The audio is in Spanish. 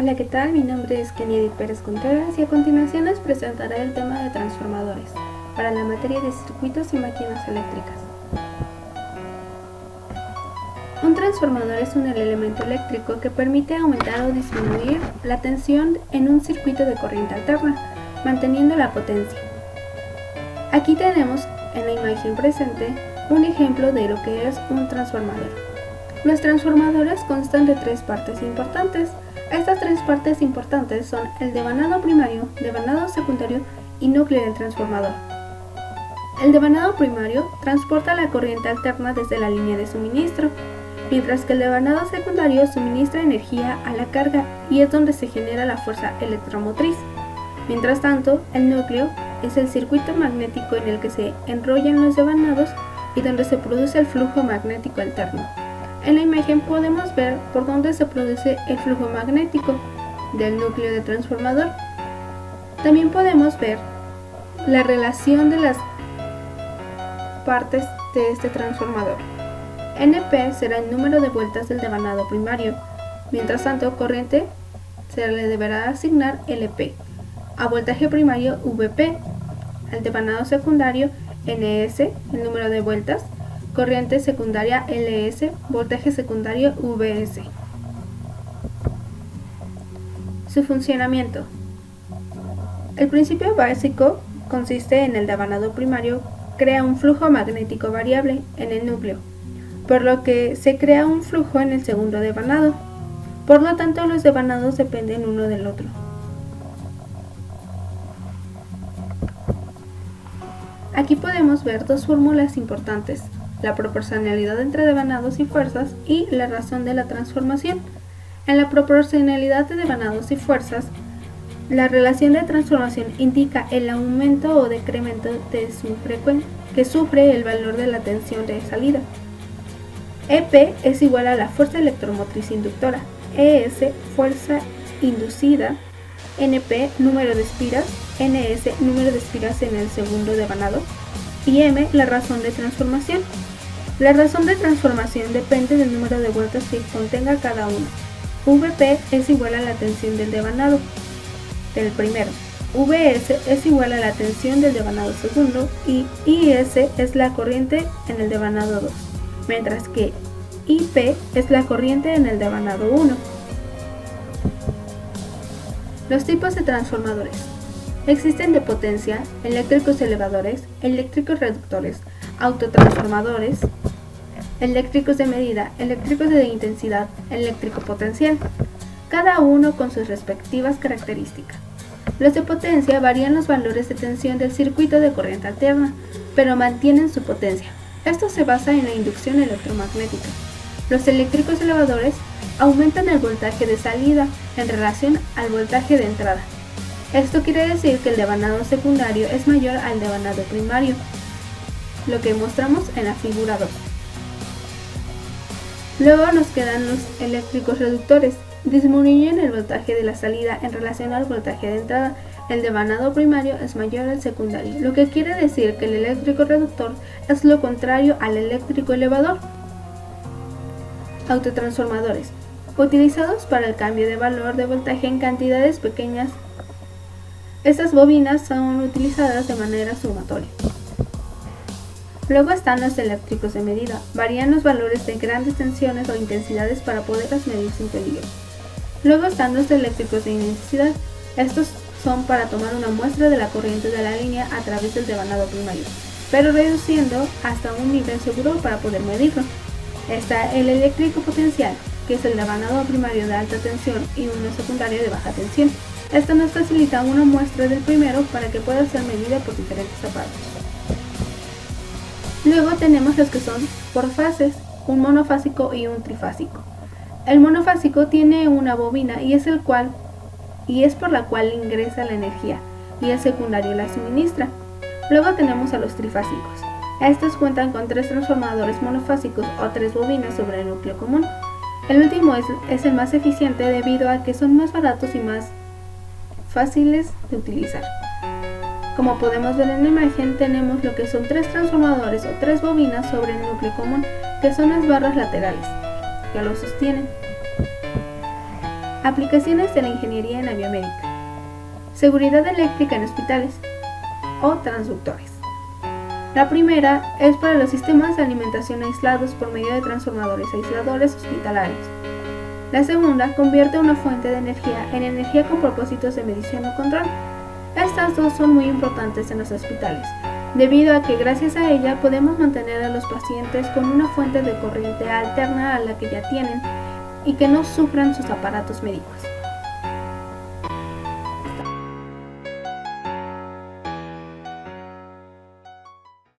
Hola, ¿qué tal? Mi nombre es Kenia Edith Pérez Contreras y a continuación les presentaré el tema de transformadores para la materia de circuitos y máquinas eléctricas. Un transformador es un elemento eléctrico que permite aumentar o disminuir la tensión en un circuito de corriente alterna, manteniendo la potencia. Aquí tenemos en la imagen presente un ejemplo de lo que es un transformador. Los transformadores constan de tres partes importantes. Estas tres partes importantes son el devanado primario, devanado secundario y núcleo del transformador. El devanado primario transporta la corriente alterna desde la línea de suministro, mientras que el devanado secundario suministra energía a la carga y es donde se genera la fuerza electromotriz. Mientras tanto, el núcleo es el circuito magnético en el que se enrollan los devanados y donde se produce el flujo magnético alterno. En la imagen podemos ver por dónde se produce el flujo magnético del núcleo de transformador. También podemos ver la relación de las partes de este transformador. NP será el número de vueltas del devanado primario, mientras tanto corriente se le deberá asignar LP, a voltaje primario VP, al devanado secundario NS, el número de vueltas, corriente secundaria LS, voltaje secundario VS. Su funcionamiento. El principio básico consiste en el devanado primario crea un flujo magnético variable en el núcleo, por lo que se crea un flujo en el segundo devanado. Por lo tanto, los devanados dependen uno del otro. Aquí podemos ver dos fórmulas importantes: la proporcionalidad entre devanados y fuerzas y la razón de la transformación. En la proporcionalidad de devanados y fuerzas, la relación de transformación indica el aumento o decremento de su frecuencia que sufre el valor de la tensión de salida. EP es igual a la fuerza electromotriz inductora, ES fuerza inducida, NP número de espiras, NS número de espiras en el segundo devanado y M la razón de transformación. La razón de transformación depende del número de vueltas que contenga cada uno. VP es igual a la tensión del devanado del primero, VS es igual a la tensión del devanado segundo y IS es la corriente en el devanado 2, mientras que IP es la corriente en el devanado 1. Los tipos de transformadores. Existen de potencia, eléctricos elevadores, eléctricos reductores, autotransformadores, eléctricos de medida, eléctricos de intensidad, eléctrico potencial, cada uno con sus respectivas características. Los de potencia varían los valores de tensión del circuito de corriente alterna, pero mantienen su potencia. Esto se basa en la inducción electromagnética. Los eléctricos elevadores aumentan el voltaje de salida en relación al voltaje de entrada. Esto quiere decir que el devanado secundario es mayor al devanado primario, lo que mostramos en la figura 2. Luego nos quedan los eléctricos reductores. Disminuyen el voltaje de la salida en relación al voltaje de entrada. El devanado primario es mayor al secundario, lo que quiere decir que el eléctrico reductor es lo contrario al eléctrico elevador. Autotransformadores, utilizados para el cambio de valor de voltaje en cantidades pequeñas. Estas bobinas son utilizadas de manera sumatoria. Luego están los eléctricos de medida. Varían los valores de grandes tensiones o intensidades para poderlas medir sin peligro. Luego están los eléctricos de intensidad. Estos son para tomar una muestra de la corriente de la línea a través del devanado primario, pero reduciendo hasta un nivel seguro para poder medirlo. Está el eléctrico potencial, que es el devanado primario de alta tensión y uno secundario de baja tensión. Esto nos facilita una muestra del primero para que pueda ser medida por diferentes aparatos. Luego tenemos los que son por fases, un monofásico y un trifásico. El monofásico tiene una bobina y es por la cual ingresa la energía, y el secundario la suministra. Luego tenemos a los trifásicos. Estos cuentan con 3 transformadores monofásicos o 3 bobinas sobre el núcleo común. El último es el más eficiente debido a que son más baratos y más fáciles de utilizar. Como podemos ver en la imagen, tenemos lo que son 3 transformadores o 3 bobinas sobre el núcleo común, que son las barras laterales, que lo sostienen. Aplicaciones de la ingeniería en la biomédica. Seguridad eléctrica en hospitales o transductores. La primera es para los sistemas de alimentación aislados por medio de transformadores aisladores hospitalarios. La segunda convierte una fuente de energía en energía con propósitos de medición o control. Estas dos son muy importantes en los hospitales, debido a que gracias a ella podemos mantener a los pacientes con una fuente de corriente alterna a la que ya tienen y que no sufran sus aparatos médicos.